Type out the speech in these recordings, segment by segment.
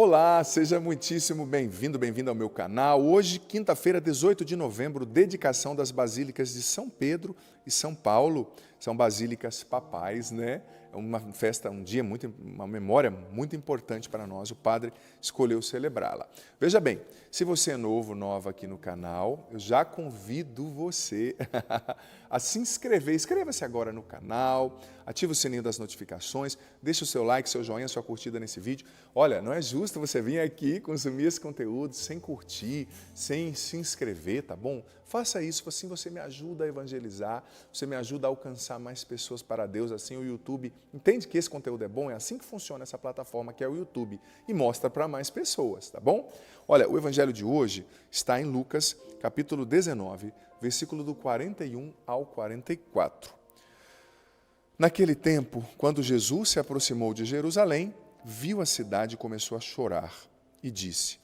Olá, seja muitíssimo bem-vindo, bem-vinda ao meu canal. Hoje, quinta-feira, 18 de novembro, dedicação das basílicas de São Pedro e São Paulo. São basílicas papais, né? É uma festa, uma memória muito importante para nós. O padre escolheu celebrá-la. Veja bem, se você é novo, nova aqui no canal, eu já convido você a se inscrever. Inscreva-se agora no canal, ative o sininho das notificações, deixe o seu like, seu joinha, sua curtida nesse vídeo. Olha, não é justo você vir aqui consumir esse conteúdo sem curtir, sem se inscrever, tá bom? Faça isso, assim você me ajuda a evangelizar, você me ajuda a alcançar mais pessoas para Deus, assim o YouTube entende que esse conteúdo é bom, é assim que funciona essa plataforma que é o YouTube e mostra para mais pessoas, tá bom? Olha, o evangelho de hoje está em Lucas, capítulo 19, versículo do 41 ao 44. Naquele tempo, quando Jesus se aproximou de Jerusalém, viu a cidade e começou a chorar e disse: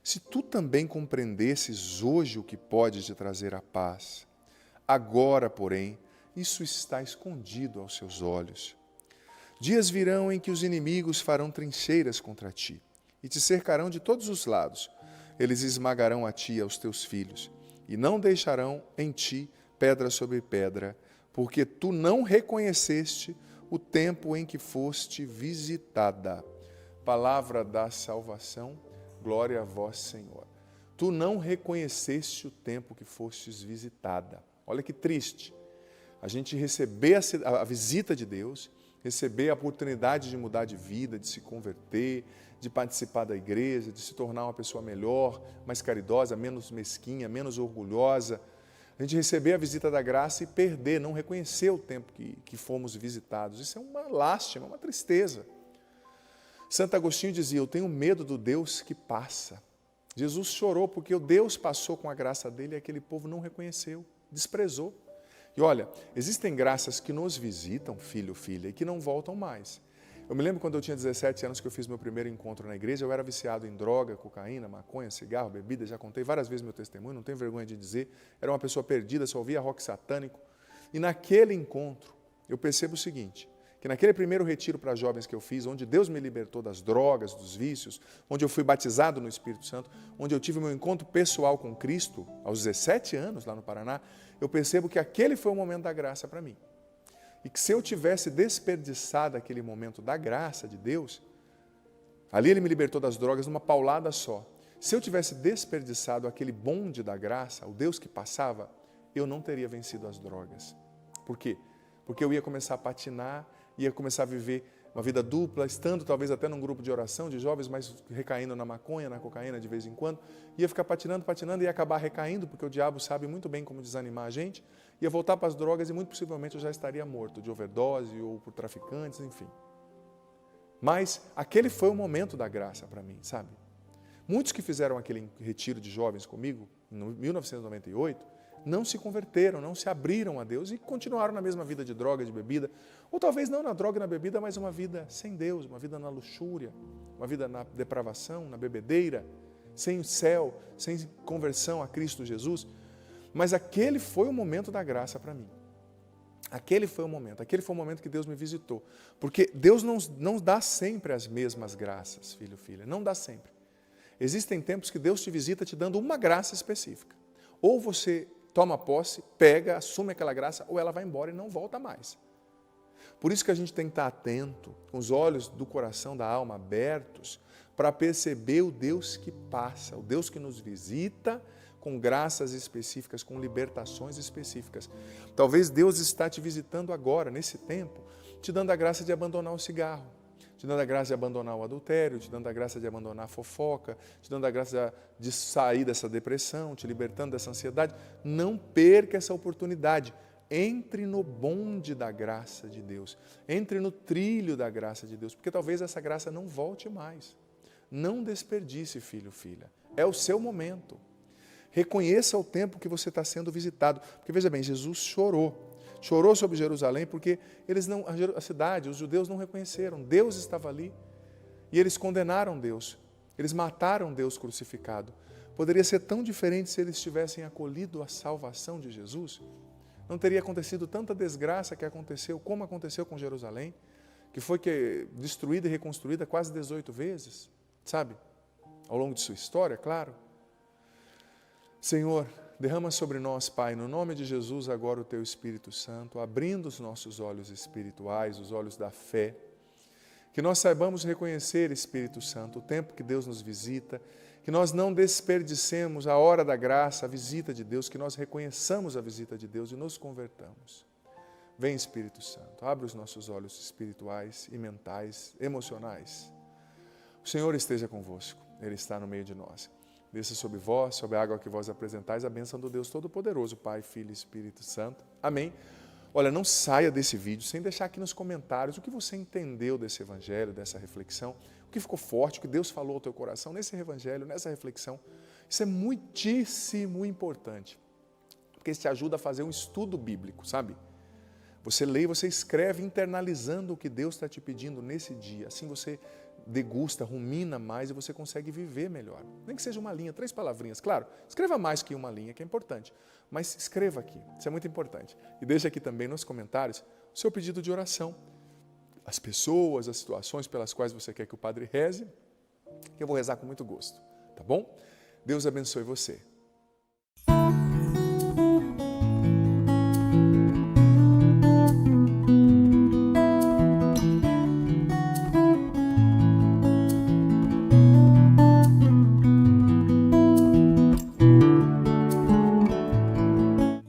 se tu também compreendesses hoje o que pode te trazer a paz, agora, porém, isso está escondido aos seus olhos. Dias virão em que os inimigos farão trincheiras contra ti e te cercarão de todos os lados. Eles esmagarão a ti e aos teus filhos e não deixarão em ti pedra sobre pedra, porque tu não reconheceste o tempo em que foste visitada. Palavra da salvação, glória a vós, Senhor. Tu não reconheceste o tempo que fostes visitada. Olha que triste. A gente receber a visita de Deus, receber a oportunidade de mudar de vida, de se converter, de participar da igreja, de se tornar uma pessoa melhor, mais caridosa, menos mesquinha, menos orgulhosa. A gente receber a visita da graça e perder, não reconhecer o tempo que fomos visitados. Isso é uma lástima, uma tristeza. Santo Agostinho dizia: eu tenho medo do Deus que passa. Jesus chorou porque o Deus passou com a graça dele e aquele povo não reconheceu, desprezou. E olha, existem graças que nos visitam, filho, filha, e que não voltam mais. Eu me lembro quando eu tinha 17 anos que eu fiz meu primeiro encontro na igreja, eu era viciado em droga, cocaína, maconha, cigarro, bebida, já contei várias vezes meu testemunho, não tenho vergonha de dizer, era uma pessoa perdida, só ouvia rock satânico. E naquele encontro, eu percebo o seguinte, que naquele primeiro retiro para jovens que eu fiz, onde Deus me libertou das drogas, dos vícios, onde eu fui batizado no Espírito Santo, onde eu tive meu encontro pessoal com Cristo, aos 17 anos, lá no Paraná, eu percebo que aquele foi o momento da graça para mim. E que se eu tivesse desperdiçado aquele momento da graça de Deus, ali Ele me libertou das drogas numa paulada só. Se eu tivesse desperdiçado aquele bonde da graça, o Deus que passava, eu não teria vencido as drogas. Por quê? Porque eu ia começar a patinar, ia começar a viver uma vida dupla, estando talvez até num grupo de oração de jovens, mas recaindo na maconha, na cocaína de vez em quando, ia ficar patinando, e ia acabar recaindo, porque o diabo sabe muito bem como desanimar a gente, ia voltar para as drogas e muito possivelmente eu já estaria morto, de overdose ou por traficantes, enfim. Mas aquele foi o momento da graça para mim, sabe? Muitos que fizeram aquele retiro de jovens comigo, em 1998, não se converteram, não se abriram a Deus e continuaram na mesma vida de droga, de bebida, ou talvez não na droga e na bebida, mas uma vida sem Deus, uma vida na luxúria, uma vida na depravação, na bebedeira, sem o céu, sem conversão a Cristo Jesus. Mas aquele foi o momento da graça para mim. Aquele foi o momento que Deus me visitou. Porque Deus não dá sempre as mesmas graças, filho, filha, não dá sempre. Existem tempos que Deus te visita te dando uma graça específica. Ou você toma posse, pega, assume aquela graça, ou ela vai embora e não volta mais. Por isso que a gente tem que estar atento, com os olhos do coração, da alma abertos, para perceber o Deus que passa, o Deus que nos visita com graças específicas, com libertações específicas. Talvez Deus está te visitando agora, nesse tempo, te dando a graça de abandonar o cigarro, te dando a graça de abandonar o adultério, te dando a graça de abandonar a fofoca, te dando a graça de sair dessa depressão, te libertando dessa ansiedade. Não perca essa oportunidade. Entre no bonde da graça de Deus. Entre no trilho da graça de Deus, porque talvez essa graça não volte mais. Não desperdice, filho, filha. É o seu momento. Reconheça o tempo que você está sendo visitado. Porque veja bem, Jesus chorou. Chorou sobre Jerusalém porque a cidade, os judeus não reconheceram. Deus estava ali e eles condenaram Deus. Eles mataram Deus crucificado. Poderia ser tão diferente se eles tivessem acolhido a salvação de Jesus? Não teria acontecido tanta desgraça que aconteceu, como aconteceu com Jerusalém, que foi destruída e reconstruída quase 18 vezes, sabe? ao longo de sua história, claro. Senhor, derrama sobre nós, Pai, no nome de Jesus, agora o Teu Espírito Santo, abrindo os nossos olhos espirituais, os olhos da fé, que nós saibamos reconhecer, Espírito Santo, o tempo que Deus nos visita, que nós não desperdicemos a hora da graça, a visita de Deus, que nós reconheçamos a visita de Deus e nos convertamos. Vem, Espírito Santo, abre os nossos olhos espirituais e mentais, emocionais. O Senhor esteja convosco, Ele está no meio de nós. Desça sobre vós, sobre a água que vós apresentais, a bênção do Deus Todo-Poderoso, Pai, Filho e Espírito Santo. Amém. Olha, não saia desse vídeo sem deixar aqui nos comentários o que você entendeu desse evangelho, dessa reflexão, o que ficou forte, o que Deus falou ao teu coração nesse evangelho, nessa reflexão. Isso é muitíssimo importante, porque isso te ajuda a fazer um estudo bíblico, sabe? Você lê, você escreve internalizando o que Deus está te pedindo nesse dia. Assim você degusta, rumina mais e você consegue viver melhor. Nem que seja uma linha, 3 palavrinhas. Claro, escreva mais que uma linha, que é importante. Mas escreva aqui, isso é muito importante. E deixa aqui também nos comentários o seu pedido de oração. As pessoas, as situações pelas quais você quer que o Padre reze, que eu vou rezar com muito gosto. Tá bom? Deus abençoe você.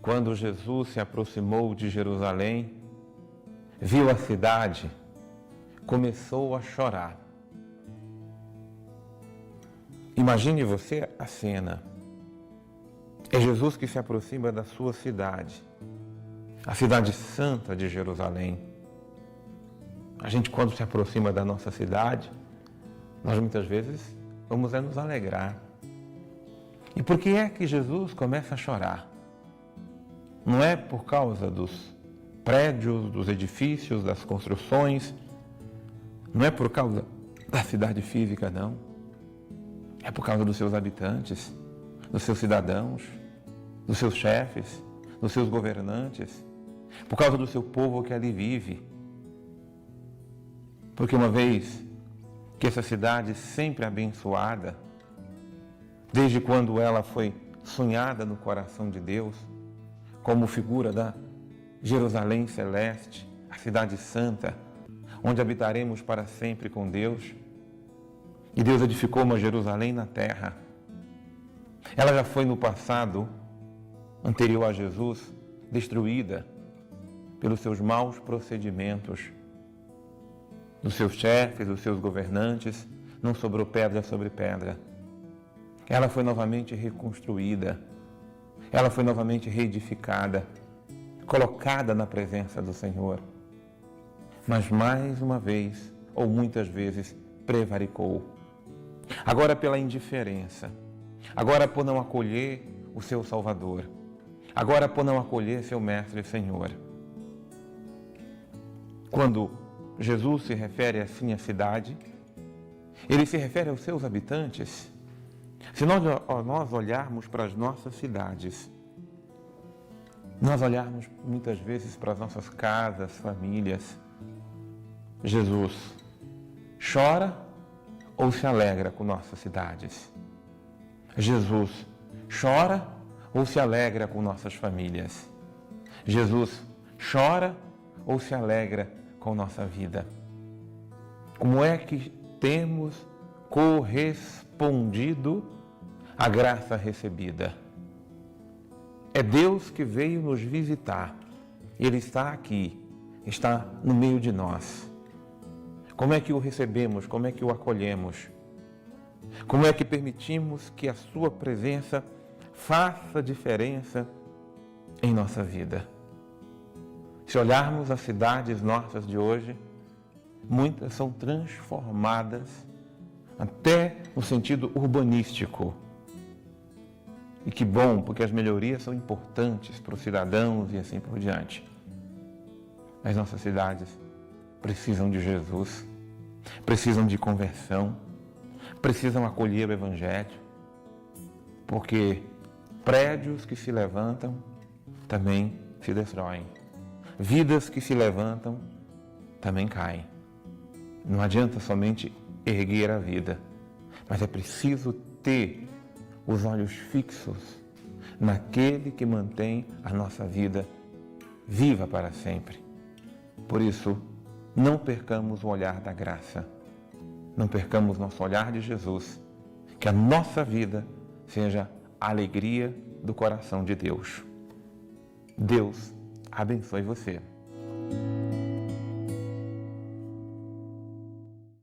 Quando Jesus se aproximou de Jerusalém, viu a cidade, começou a chorar. Imagine você a cena. É Jesus que se aproxima da sua cidade, a cidade santa de Jerusalém. A gente, quando se aproxima da nossa cidade, nós muitas vezes vamos nos alegrar. E por que é que Jesus começa a chorar? Não é por causa dos prédios, dos edifícios, das construções, não é por causa da cidade física, não. É por causa dos seus habitantes, dos seus cidadãos, dos seus chefes, dos seus governantes, por causa do seu povo que ali vive. Porque uma vez que essa cidade sempre abençoada, desde quando ela foi sonhada no coração de Deus, como figura da Jerusalém celeste, a cidade santa, onde habitaremos para sempre com Deus. E Deus edificou uma Jerusalém na terra. Ela já foi no passado, anterior a Jesus, destruída pelos seus maus procedimentos, dos seus chefes, dos seus governantes, não sobrou pedra sobre pedra. Ela foi novamente reconstruída. Ela foi novamente reedificada, colocada na presença do Senhor. Mas mais uma vez, ou muitas vezes, prevaricou. Agora pela indiferença, agora por não acolher o seu Salvador, agora por não acolher seu Mestre e Senhor. Quando Jesus se refere assim à cidade, Ele se refere aos seus habitantes. Se nós olharmos para as nossas cidades, nós olharmos muitas vezes para as nossas casas, famílias, Jesus chora ou se alegra com nossas cidades? Jesus chora ou se alegra com nossas famílias? Jesus chora ou se alegra com nossa vida? Como é que temos correspondido à graça recebida? É Deus que veio nos visitar. Ele está aqui, está no meio de nós. Como é que o recebemos? Como é que o acolhemos? Como é que permitimos que a sua presença faça diferença em nossa vida? Se olharmos as cidades nossas de hoje, muitas são transformadas até no sentido urbanístico. E que bom, porque as melhorias são importantes para os cidadãos e assim por diante. As nossas cidades precisam de Jesus, precisam de conversão, precisam acolher o Evangelho, porque prédios que se levantam também se destroem. Vidas que se levantam também caem. Não adianta somente erguer a vida. Mas é preciso ter os olhos fixos naquele que mantém a nossa vida viva para sempre. Por isso, não percamos o olhar da graça, não percamos nosso olhar de Jesus, que a nossa vida seja a alegria do coração de Deus. Deus abençoe você.